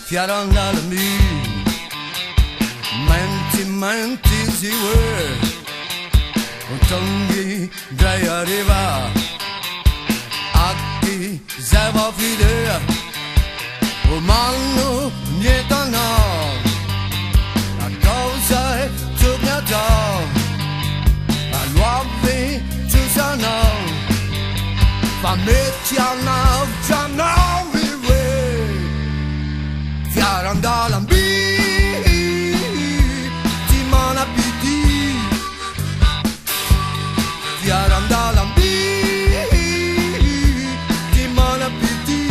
Fiaran l'almi Menti ziwe Utongi Draya riva Aki Zava fide Umanu Nietana La causa è Tugnata La luave Tusana Famettiana Jana vive Fiaran d'almi Timana piti Fiaran d'almi Timana piti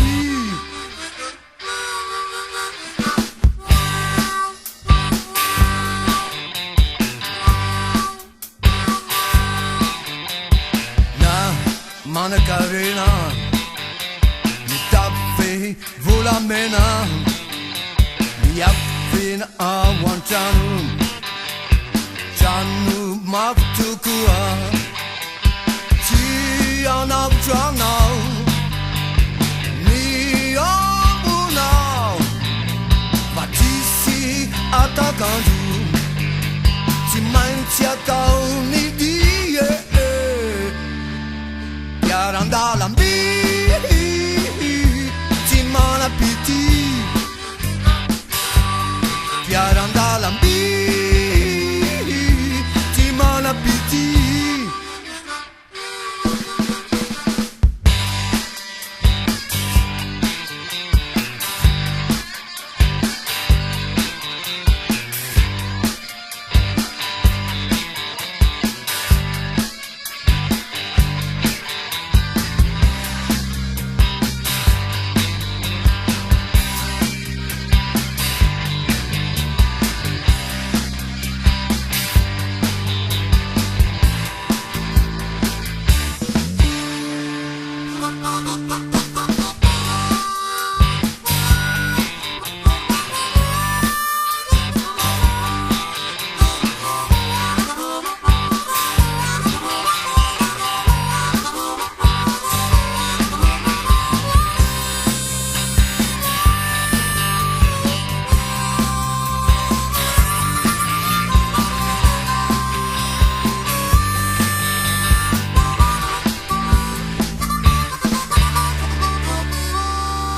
Na Manacarena Mi tappe vola mena Mi affina a Janu maftukua Ci anabjanau Ni ambunau Batisi atakandu Ci mantiatau ni die Fiaran d'almi Ci manapiti Fiaran d'almi Ci manapiti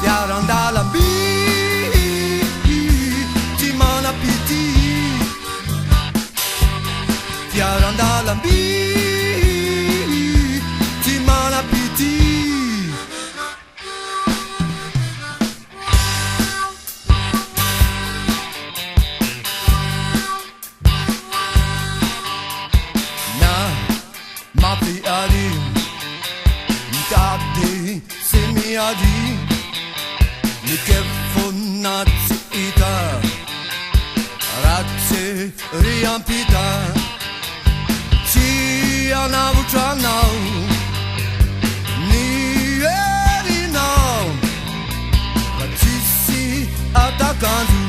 Fiaran d'almi Ci manapiti Fiaran d'almi Ci manapiti Na Mapi adi Dadi Semi adi Che fonnazzi ita Razze riempita Ci anavucianau Ni eri nau Faccissi attaccando